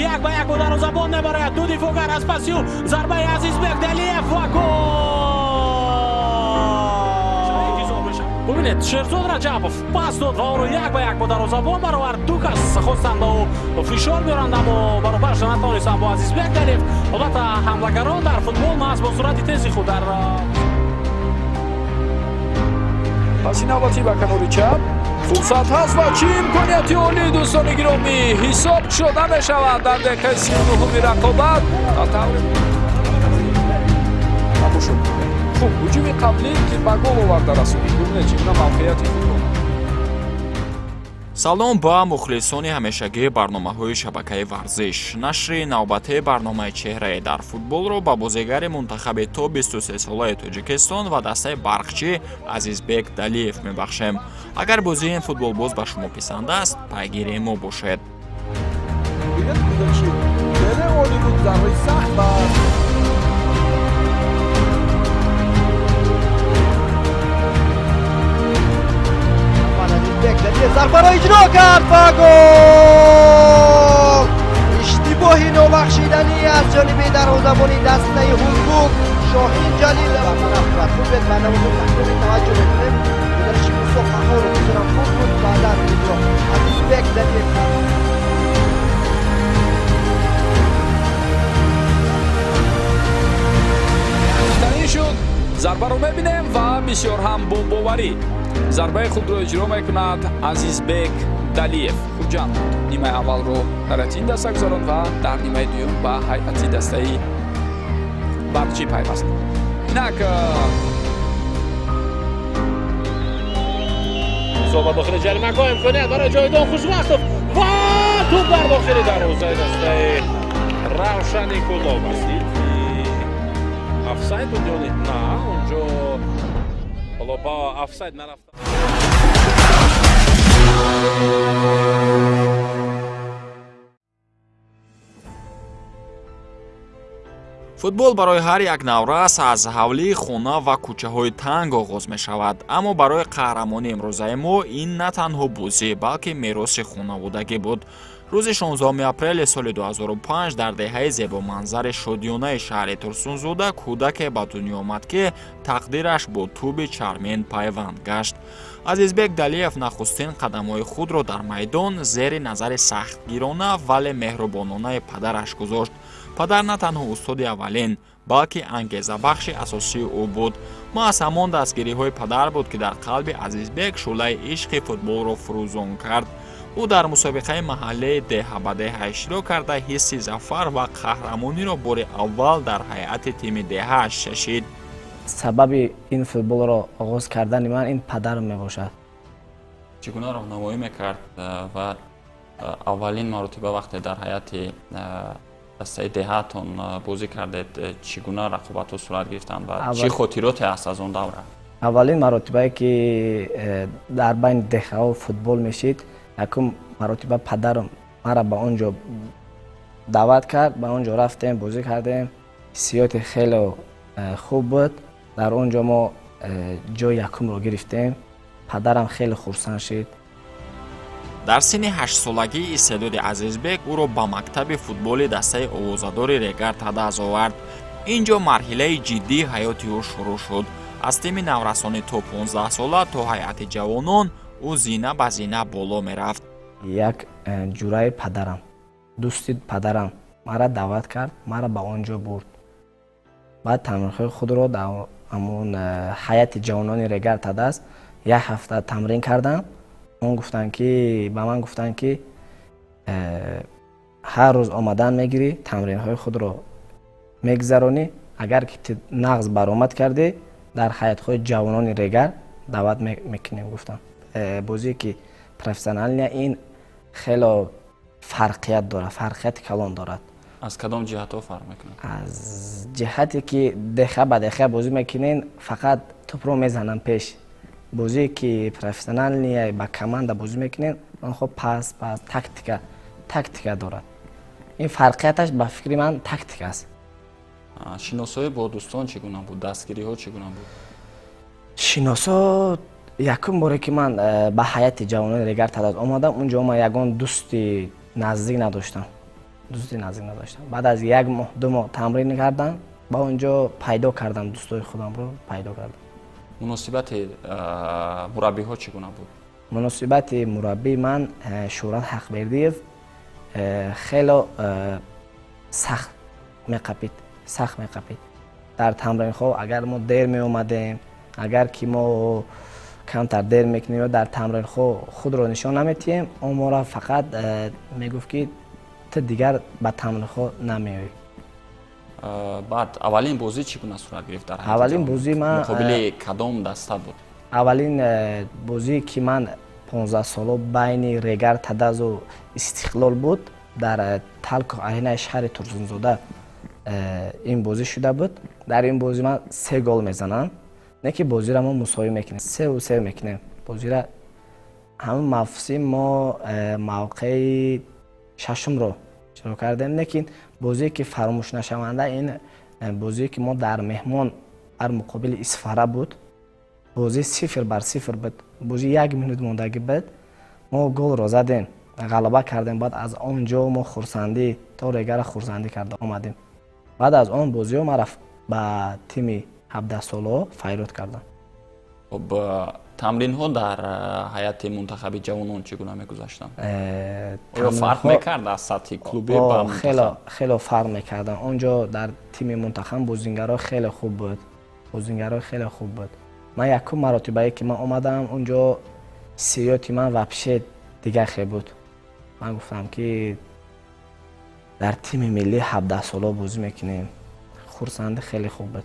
یک به یک با دروازه‌بان میبرد. دو دفاعگر از پسیو ضربه عزیزبک دلیف و گل. ببینید شیرزاد رجبوف پاس داد و یک به یک با دروازه‌بان برابر دو کس خواستند و فشار بیارند اما برابرش نتوانستند با عزیزبک دلیف. البته حملهگران در فوتبال محض با سرعت تیزی خود در پس این نوبتی به کنار چپ فرصت هست و چی امکانیتی عالی دوستان گرامی حساب شده می شود در دقیقه 39 رقابت در طور خوب هجوم قبلی که به گل آورده رسونید. ببینید چگونه موقعیتی فوتبال. салом ба мухлисони ҳамешагии барномаҳои шабакаи варзиш. нашри навбатаи барномаи чеҳраи дар футболро ба бозигари мунтахаби то 23 солаи тоҷикистон ва дастаи барқчӣ азизбек далиев мебахшем. агар бозии ин футболбоз ба шумо писанд аст пайгирии мо бошед. ضربه را اجرا کرد و گل. اشتباهی نابخشیدنی از جانب دروازه‌بان دسته هوزبوک شاهین جلیل و طرف خوب به بنوازه تحقیق توجه بکنیم. گزارش موسی قهار رو بزنم خوب بود بعدا اجرا عزیزبک دلیف. این شد ضربه رو میبینیم و بسیار هم بمباوری. ضربه خود رو اجرا میکند عزیزبک دلیف. خوبجان نیمه اول رو در این دسته گذارند و در نیمه دوم با هیئتی دسته برقچی پیوست. اینک صحبت داخل جریمه گاه امکانیت برای جایدان خوشبختov و توپ در داخل دروازه دسته روشن نیکولوف است. افساید بود یا نه؟ اونجا حالا با افساید نرفت. футбол барои ҳар як наврас аз ҳавлии хона ва кӯчаҳои танг оғоз мешавад. аммо барои қаҳрамони имрӯзаи мо ин на танҳо бозӣ балки мероси хонаводагӣ буд. рӯзи 16 апрели соли 2005 дар деҳаи зебоманзари шодиёнаи шаҳри турсунзода кӯдаке ба дунё омад ки тақдираш бо тӯби чармин пайванд гашт. азизбек далиев нахустин қадамҳои худро дар майдон зери назари сахтгирона вале меҳрубононаи падараш гузошт. падар на танҳо устоди аввалин балки ангезабахши асосии ӯ буд. маҳз ҳамон дастгириҳои падар буд ки дар қалби азизбек шӯълаи ишқи футболро фурӯзон кард. ӯ дар мусобиқаи маҳаллии деҳа ба деҳа иштирок карда ҳисси зафар ва қаҳрамониро бори аввал дар ҳайати тими деҳааш чашид. сабаби ин футболро оғоз кардани ман ин падарам мебошад. чӣ гуна роҳнамоӣ мекард ва аввалин маротиба вақте дар ҳайати дастаи деҳаатон бозӣ кардед чӣ гуна рақобатҳо сурат гирифтанд ва чӣ хотироте аст аз он давра? аввалин маротибае ки дар байни деҳаҳо футбол мешид якум маротиба падарам мара ба он ҷо даъват кард. ба он ҷо рафтем бозӣ кардем. ҳиссиёти хеле хуб буд. дар он ҷо мо ҷои якумро гирифтем. падарам хеле хурсанд шид. дар синни 8-солагӣ истеъдоди азизбек ӯро ба мактаби футболи дастаи овозадори регар тадаз овард. ин ҷо марҳилаи ҷиддии ҳаёти ӯ шурӯъ шуд. аз тими наврасонӣ то 15 сола то ҳайати ҷавонон ӯ зина ба зина боло мерафт. як ҷураи падарам дӯсти падарам мара даъват кард. мара ба он ҷо бурд. баъд тамринҳои худро дар ҳамон ҳайати ҷавонони регар тадаз як ҳафта тамрин кардам. он гуфтанд ки ба ман гуфтанд ки ҳар рӯз омадан мегирӣ тамринҳои худро мегзаронӣ. агар ки нағз баромад кардӣ дар ҳайатҳои ҷавонони регар даъват мекунем гуфтам. бозие ки профессионалия ин хело фарқият дорад. фарқияти калон дорад. аз кадом ҷиҳатҳо фарқ мекунад? аз ҷиҳате ки деха ба деха бозӣ мекунен фақат тӯпро мезанам пеш. бозие ки профессионалия ба команда бозӣ мекунен онҳо пас тактика дорад. ин фарқияташ ба фикри ман тактика аст. шиносоӣ бо дӯстон чӣ гуна буд? дастгириҳо чӣ гуна буд? шиносо якум боре ки ман ба ҳайати ҷавонони регар тадаз омадам, унҷо ман ягон дӯсти наздик надоштам. دوستی نزدیک نداشتم. بعد از 1 ماه 2 ماه تمرین کردم با اونجا پیدا کردم دوستای خودم رو پیدا کردم. مناسبت مربی ها چگونه بود؟ مناسبت مربی من شهرت حقبردیев خیلی سخت میقپید. در تمرین ها اگر ما دیر می اومدیم، اگر که ما کمتر دیر میکنیم در تمرین خود رو نشان نمیتیم، اون ما را فقط میگفت که تو دیگر به تمرین نمیایی. بعد اولین بازی چگونه صورت گرفت در حیات اولین جوانان؟ بازی من مقابل کدام دسته بود؟ اولین بازی که من 15 ساله بین ریگر تدز و استقلال بود در تلک آرینای شهر ترسونزاده این بازی شده بود. در این بازی من 3 گل میزنم. نه که بازی را ما مساوی میکنیم، 3-3 میکنیم بازی را. همون مفصل ما موقع ششم رو شروع کردیم. لیکن بازی که فراموش نشونده این بازی که ما در مهمان بر مقابل اسفاره بود. بازی 0-0 بود. بازی 1 منوت موندگی بود. ما گل را زدیم، غلبه کردیم. بعد از اونجا ما خورسندی تا ریگر خورسندی کرده آمدیم. بعد از اون بازی ما رفت با تیم 17 ساله فیروت کردم. خب تمرین ها در حیات منتخب جوانان چگونه میگذشتن؟ آیا فرق میکرد از سطح کلوبی با منتخب؟ خیلی فرق میکردن. اونجا در تیم منتخب بازیگرا خیلی خوب بود. من یکم مراتبه که من اومدم اونجا سیاتی من وپشه دیگه خیلی بود. من گفتم که در تیم ملی 17 ساله بازی میکنیم. خورسنده خیلی خوب بود.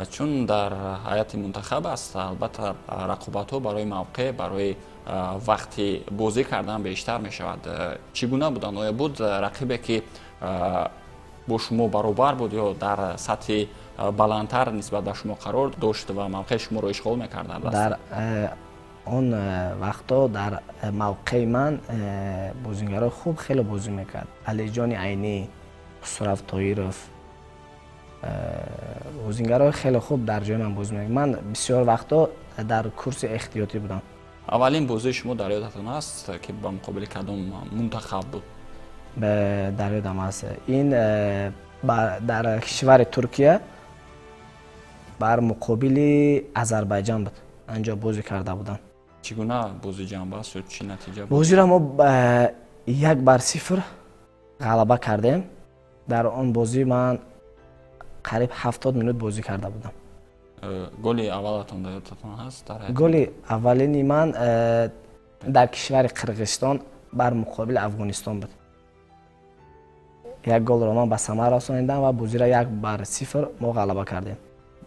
چون در حیات منتخب است البته رقابت ها برای موقع، برای وقتی بازی کردن بیشتر می شود. چگونه بودن؟ آیا بود رقیبی که با شما برابر بود یا در سطح بلندتر نسبت به شما قرار داشت و موقع شما رو اشغال میکرد؟ در اون وقتا در موقع من بازیگرای خوب خیلی بازی میکرد. علی جان عینی، خسرو طایرف، بازیگرای خیلی خوب در جای من بازی میکرد. من بسیار وقتا در کورس احتیاطی بودم. اولین بازی شما در یادتون است که با مقابل کدام منتخب بود؟ در یادم است. این در کشور ترکیه بر مقابل آذربایجان بود. انجا بازی کرده بودم. چگونه بازی جنب است و چی نتیجه بود؟ بازی را ما 1-0 غلبه کردیم. در آن بازی من قریب 70 منوت بازی کرده بودم. گل اولتون در یادتون هست؟ گل اولینی من در کشور قرقیزستان بر مقابل افغانستان بود. 1 گل را من به ثمر رساندم و بازی را 1-0 ما غلبه کردیم.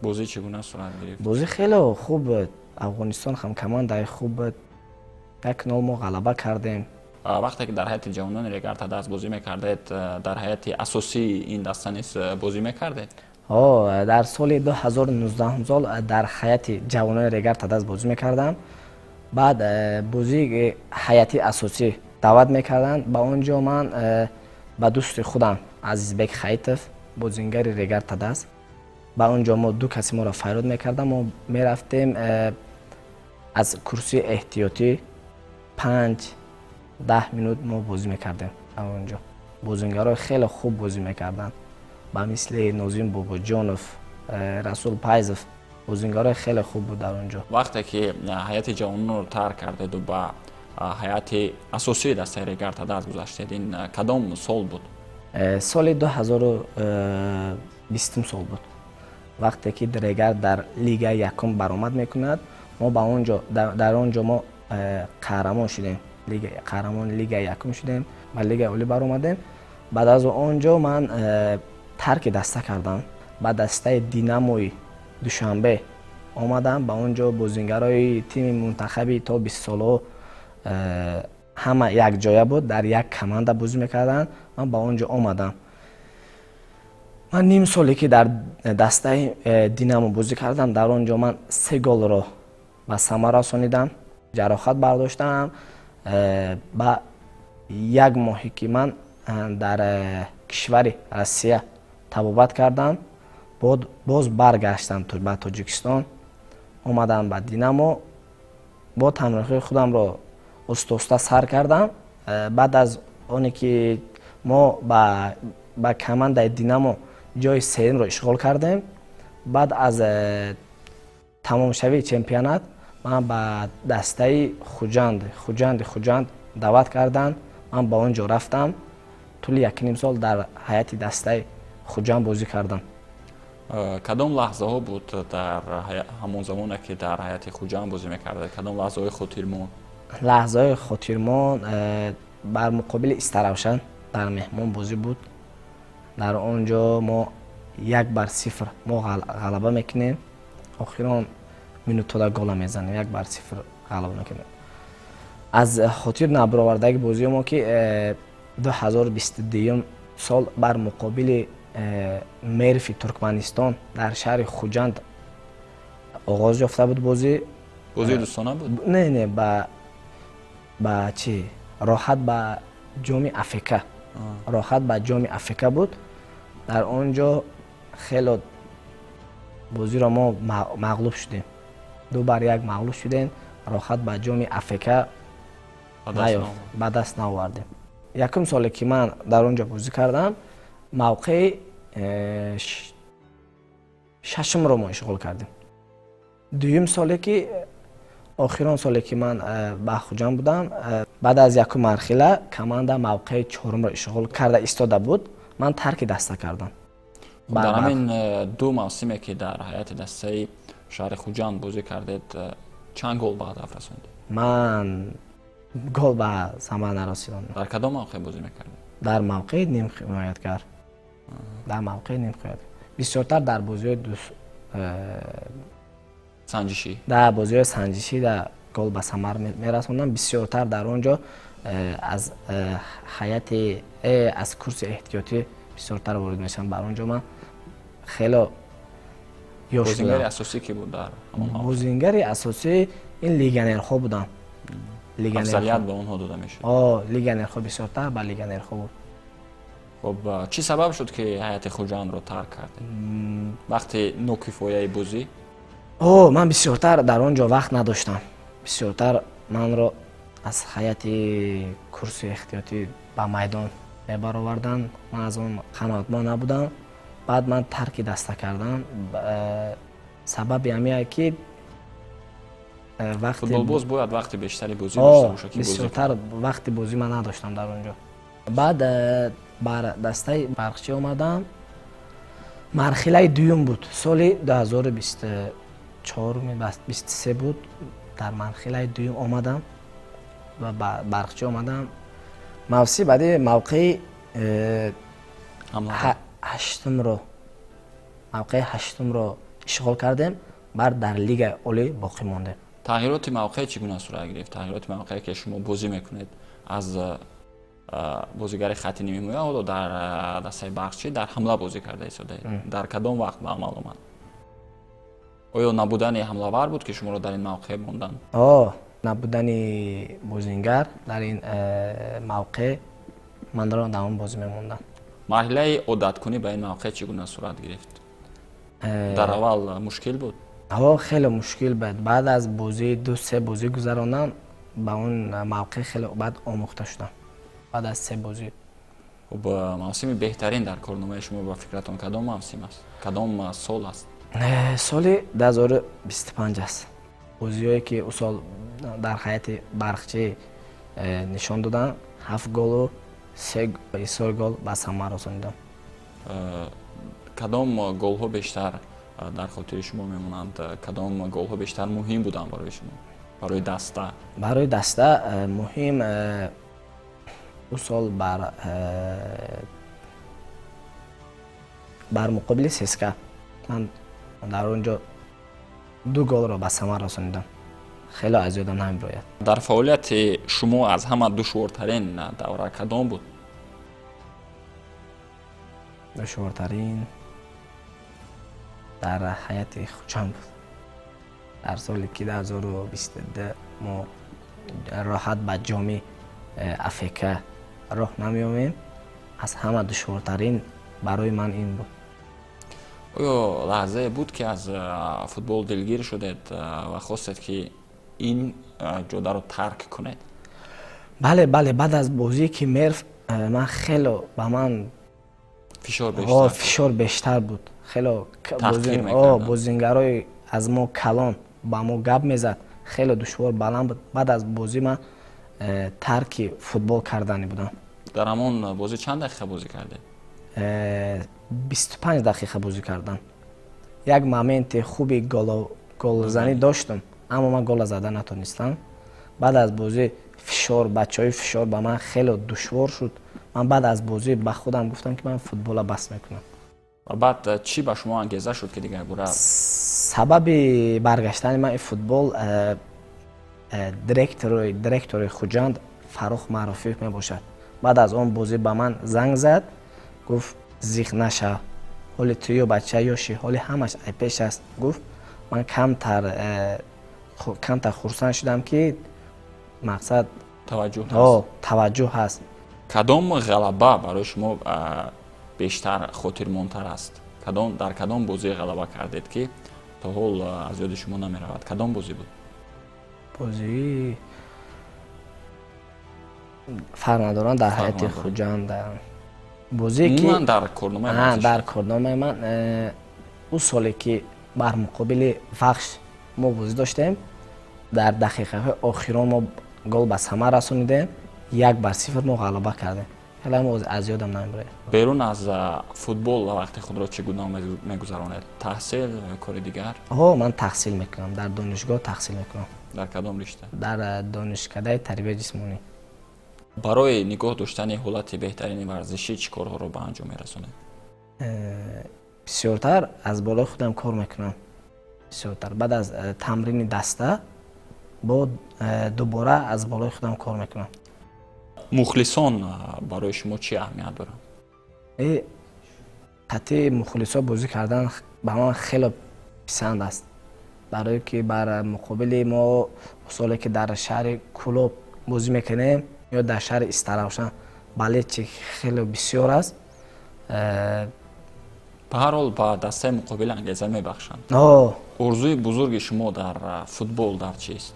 بازی چگونه صورت گرفت؟ بازی خیلی خوب بود. افغانستان هم کمانده خوب بود. 1-0 ما غلبه کردیم. وقتی که در حیات جوانان ریگر تدز بازی میکردید در حیات اساسی این دسته نیست بازی میکردید؟ در سال 2019 در حیات جوانان ریگر تدز بازی میکردم. بعد بازی حیاتی اساسی دعوت میکردن. با اونجا من با دوست خودم عزیزبک خیتف بازیگر ریگر تدز با اونجا ما 2 کسی ما را فیروت میکردم و میرفتیم از کرسی احتیاطی 5-10 منوت ما بازی میکردیم. اونجا بازیگرای خیلی خوب بازی میکردن با مثل نازیم باباجانوف، رسول پایزف بازیگرای خیلی خوب بود در اونجا. وقتی که حیات جوانان رو ترک کردید و با حیات اساسی دسته ریگر تدز گذشتید، این کدام سال بود؟ سال 2020 سال بود. وقتی که ریگر در لیگ یکم برآمد میکند ما با اونجا در اونجا ما قهرمان شدیم. قهرمان لیگ یکم شدیم و لیگ اولی برآمدیم. بعد از اونجا من ترک دسته کردم. با دسته دیناموی دوشنبه آمدم. با اونجا بازیگرای تیم منتخبی تا 20 ساله همه یک جایه بود، در یک کمانده بازی میکردن. من با اونجا آمدم. من نیم سالی که در دسته دینامو بازی کردم در اونجا من 3 گل را به ثمر رسانیدم. جراحت برداشتم. با 1 ماهی که من در کشور روسیه تبابت کردم باز برگشتم به تاجیکستان. اومدم به دینامو با تمرین خودم را استا سر کردم. بعد از اونی که ما با کمند دینامو جای سوم رو اشغال کردیم. بعد از تمام شوی چمپیونات من با دسته خوجند دعوت کردن. من با اونجا رفتم. طول 1.5 سال در حیات دسته خوجند بازی کردم. کدام لحظه ها بود در همون زمانی که در حیات خوجند بازی میکرده؟ کدام لحظه های خاطرمون؟ لحظه های خاطرمون بر مقابل استراوشن در مهمون بازی بود. در اونجا ما 1-0 ما غلبه میکنیم. آخران минутада гола мезанем, 1-0 ғалаба мекунем. аз хотир набаровардаги бозии мо ки 2022 сол бар муқобили мерфи туркманистон дар шаҳри хуҷанд оғоз ёфта буд. бозии дӯстона буд? Не, ба чи роҳат ба ҷоми африка. роҳат ба ҷоми африка буд. дар он ҷо хело бозиро мо мағлуб шудем. 2-1 мағлуб шудем. роҳат ба ҷоми африка ба даст наовардем. якум соле ки ман дар он ҷо бозӣ кардам, мавқеи шашумро мо ишғол кардем. дуюм соле ки охирон соле ки ман ба хуҷанд будам, баъд аз якум марҳила команда мавқеи чорумро ишғол карда истода буд. ман тарки даста кардам. дар ҳамин ду мавсиме ки дар ҳайати дастаи шаҳри хуҷанд бозӣ кардед, чанд гол ба ҳадаф расондед? ман гол ба самар нарасондам. дар кадом мавқеъ бозӣ мекардед? дар мавқеи нимҳимояткар. дар мавқеи нимҳимояткар. бисёртар дар бозиҳои санҷишӣ. дар бозиҳои санҷишӣ дар гол ба самар мерасондам. бисёртар дар он ҷо аз ҳайати аз курси эҳтиётӣ бисёртар ворид мешавам. бар он ҷо ман хело ёш будам. бозингари асосӣ ки буд дар ҳамон мавқеъ? бозингари асосӣ ин легионерҳо буданд. афзалият ба онҳо дода мешуд? легионерҳо бисёртар ба легионерҳо буд. хуб, чӣ сабаб шуд ки ҳайати хуҷандро тарк кардед? вақти нокифояи бозӣ? ман бисёртар дар он ҷо вақт надоштам. бисёртар манро аз ҳайати курси эҳтиётӣ ба майдон мебароварданд. ман аз он қаноатманд набудам. баъд ман тарки даста кардам. сабаби ҳамие ки вақти футболбоз бояд вақти бештари бозӣ дошта боша ки бозӣ бисёртар вақти бозӣ ман надоштам дар он ҷо. баъд бар дастаи барқчӣ омадам. марҳилаи дуюм буд. соли 2024-23 буд. дар марҳилаи дуюм омадам ва ба барқчӣ омадам. мавсим баъди мавқеи ҳаштумро ишғол кардем. бар дар лигаи олӣ боқӣ мондем. тағйироти мавқеъ чӣ гуна сурат гирифт? тағйироти мавқеъ ки шумо бозӣ мекунед аз бозигари хатти нимҳимоя ҳоло дар дастаи бахшчӣ дар ҳамла бозӣ карда истодаед. дар кадом вақт ба амал омад? оё набудани ҳамлавар буд ки шуморо дар ин мавқеъ монданд? набудани бозингар дар ин мавқеъ манро дар он бозӣ мемонданд. марҳилаи одаткунӣ ба ин мавқеъ чӣ гуна сурат гирифт? дар аввал мушкил буд? хеле мушкил буд. баъд аз бозии 2-3 бозӣ гузаронам, ба он мавқеъ хеле баъд омӯхта шудам. баъд аз 3 бозӣ. хуб, мавсими беҳтарин дар корномаи шумо ба фикратон кадом мавсим аст? кадом сол аст? соли 2025 аст. бозиҳое ки ӯ сол дар ҳайати барқчӣ нишон додам, 7 голу 3 исор гол ба самар расондам. кадом голҳо бештар дар хотири шумо мемонанд? кадом голҳо бештар муҳим буданд барои шумо? барои даста? барои даста муҳим ӯ сол бар муқобили ССКА ман дар он ҷо 2 голро ба самар расондам. хело аз ёдам намебирояд. дар фаъолияти шумо аз ҳама душвортарин давра кадом буд? душвортарин дар ҳайати хуҷанд буд. дар соли ки 2022 мо роҳат ба ҷоми африка роҳ намеёмем. аз ҳама душвортарин барои ман ин буд. оё лаҳзае буд ки аз футбол дилгир шудед ва хостед ки ин ҷодаро тарк кунед? бале, баъд аз бозие ки мерв من خیلی با من فشار بیشتر فشار بیشتر بود. خیلی تحقیر می‌کردن. بازیگرای از ما کلان با ما گپ میزد. خیلی دشوار بلند بود. بعد از بازی من ترک فوتبال کردنی بودم. در همون بازی چند دقیقه بازی کرده؟ 25 دقیقه بازی کردم. یک مومنت خوبی گل زنی داشتم اما من گل زده نتونستم. بعد از بازی بچهای فشار با من خیلی دشوار شد. من بعد از بازی به خودم گفتم که من فوتبال بس میکنم. و بعد چی به شما انگیزه شد که دیگر گوره؟ سبب برگشتن من فوتبال دیرکتور خوجند فروخ معروفی می باشد. بعد از اون بازی به من زنگ زد گفت زیخ نشه، حال توی و بچه یاشی حال همش پیش است. گفت من کمتر خرسند شدم که مقصد توجه هست. کدام غلبه برای شما بیشتر خاطرماندتر است؟ در کدام بازی غلبه کردید که تا حال از یاد شما نمی رود؟ کدام بازی بود؟ بازی فرمانداران در هیئت خوجند بازی که من در کارنامه من اون سالی که بر مقابل وخش ما بازی داشتیم در دقیقه های آخران ما گل به ثمر رسانیدیم. 1-0 ما غلبه کردیم. خیلی ما از یادم نمیره. بیرون از فوتبال وقت خود را چگونه میگذرانید؟ تحصیل کار دیگر؟ من تحصیل میکنم، در دانشگاه تحصیل میکنم. در کدام رشته؟ در دانشکده تربیت جسمانی. برای نگاه داشتن حالت بهترین ورزشی چه کارها رو به انجام میرسونید؟ بسیارتر از بالای خودم کار میکنم. بسیارتر بعد از تمرین دسته با دوباره از بالای خودم کار میکنم. مخلصان برای شما چی اهمیت دارن؟ قطعی مخلصا بازی کردن به من خیلی پسند است. برای که بر مقابل ما سالی که در شهر کلوب بازی میکنیم یا در شهر استراوشن بالچ خیلی بسیار است. به هر حال با دسته مقابل انگیزه میبخشند. ارزوی بزرگ شما در فوتبال در چیست؟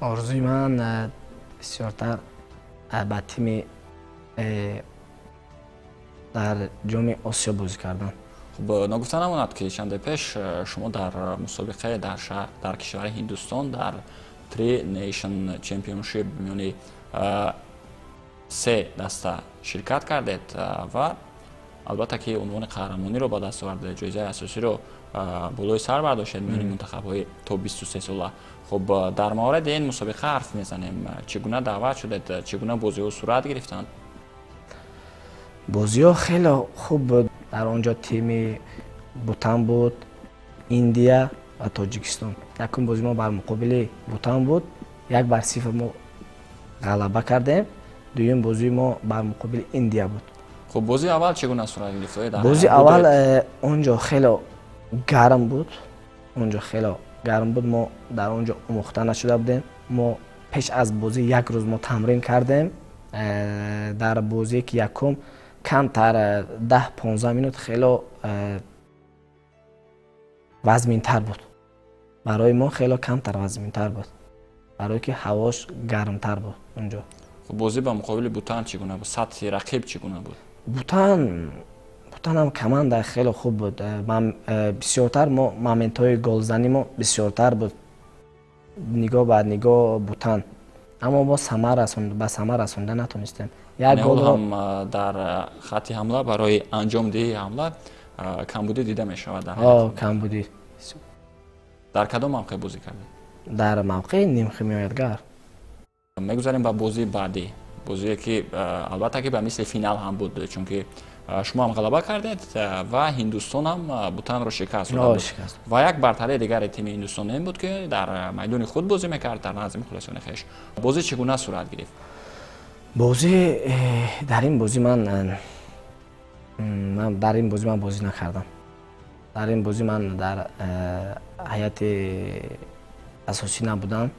ارزوی من بسیارتر با تیم در جام آسیا بازی کردن. خب نگفته نماند که چند پیش شما در مسابقه در کشور هندوستان در تری نیشن چمپیونشیپ میانی 3 دسته شرکت کردید و البته که عنوان قهرمانی رو با دست آورده، جایزه اساسی رو بالای سر برداشتید میانی منتخب‌های تا 23 ساله. خب در مورد این مسابقه حرف میزنیم. چگونه دعوت شدید؟ چگونه بازی‌ها صورت گرفتند؟ بازی‌ها خیلی خوب بود. در آنجا تیم بوتان بود، ایندیا و تاجیکستان. یکم بازی ما بر مقابل بوتان بود. 1-0 ما غلبه کردیم. دوم بازی ما بر مقابل ایندیا بود. خب بازی اول چگونه صورت گرفت؟ بازی اول اونجا خیلی گرم بود. ما در اونجا آموخته نشده بودیم. ما پیش از بازی 1 روز ما تمرین کردیم. در بازی که یکم کمتر 10-15 مینوت خیلی وزمین‌تر بود. برای ما خیلی کمتر وزمین‌تر بود. برای که هواش گرمتر بود اونجا. خب بازی با مقابل بوتان چگونه بود؟ سطح رقیب چگونه بود؟ بوتان هم کمانده خیلی خوب بود. بسیارتر ما مومنت‌های گلزنی ما بسیارتر بود نگاه به نگاه بوتان. اما ما به ثمر رسونده نتونستیم. یک گل هم در خط حمله برای انجام دهی حمله کمبودی دیده می شود. کمبودی. در کدام موقع بازی کردید؟ در موقع نیمه میادگر. میگذاریم به بازی بعدی. بازی که البته که به مثل فینال هم بود، چون که شما هم غلبه کردید و هندوستان هم بوتان را شکست داد. و یک برتری دیگر تیم هندوستان این بود که در میدان خود بازی میکرد در نزد مخلصان خویش. بازی چگونه صورت گرفت؟ در این بازی من بازی نکردم. در این بازی من در هیئت اساسی نبودم.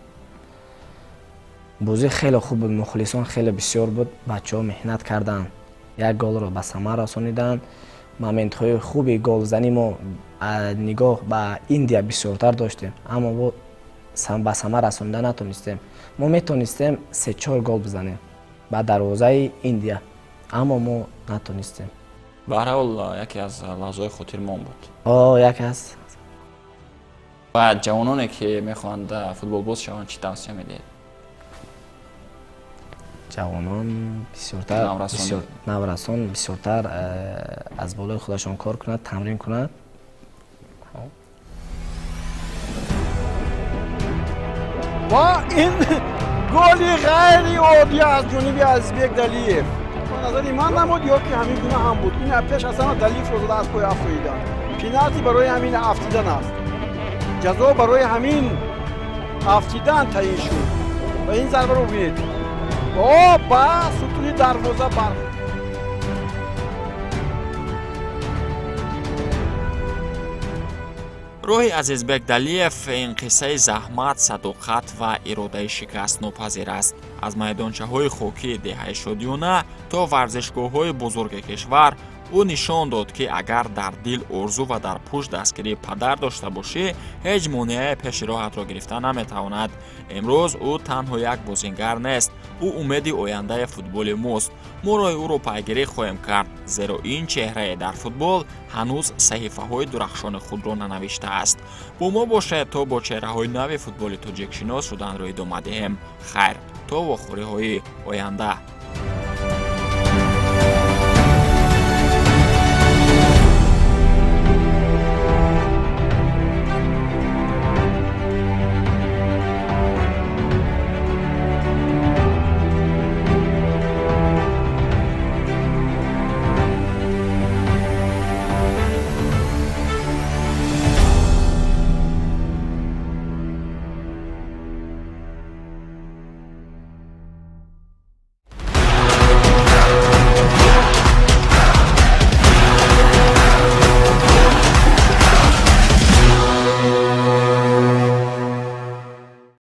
بازی خیلی خوب بود. مخلصان خیلی بسیار بود. بچه‌ها محنت کردند. 1 گل رو به ثمر رسانیدند. مومنت‌های خوبی گلزنی ما نگاه به ایندیا بسیارتر داشتیم، اما با به ثمر رسانیده نتونستیم. ما میتونستیم 3-4 گل بزنیم به دروازه ایندیا، аммо мо натонистем. ба ҳар ҳол яке аз лаҳзаҳои хотирмон буд. Як аст. ва ҷавононе ки мехоҳанд футболбоз шаванд чӣ тавсия медиҳед? ҷавонон бисёртар наврасон бисёртар аз болои худашон кор кунад, тамрин кунад. ва ин голи ғайри оддӣ аз ҷониби Азизбек Далиев. ба назари ман намуд ё ки ҳамин гуна ҳам буд. ин пеш аз ҳама Далиевро зада аз пои афроидан. пеналти барои ҳамин афтидан аст. ҷазо барои ҳамин афтидан таъин шуд. ва ин зарбаро бинед. ба сутуни дарвоза бархӯрд. роҳи Азизбек Далиев ин қиссаи заҳмат, садоқат ва иродаи шикастнопазир аст. аз майдончаҳои хокии деҳаи шодиёна то варзишгоҳҳои бузурги кишвар ӯ нишон дод ки агар дар дил орзу ва дар пушт дастгирии падар дошта бошӣ, ҳеҷ монеае пеши роҳатро гирифта наметавонад. имрӯз ӯ танҳо як бозингар нест, ӯ умеди ояндаи футболи мост. мо роҳи ӯро пайгирӣ хоҳем кард, зеро ин чеҳрае дар футбол ҳанӯз саҳифаҳои дурахшони худро нанавиштааст. бо мо бошед то бо чеҳраҳои нави футболи тоҷикшинос шуданро идома диҳем. хайр, то вохӯриҳои оянда.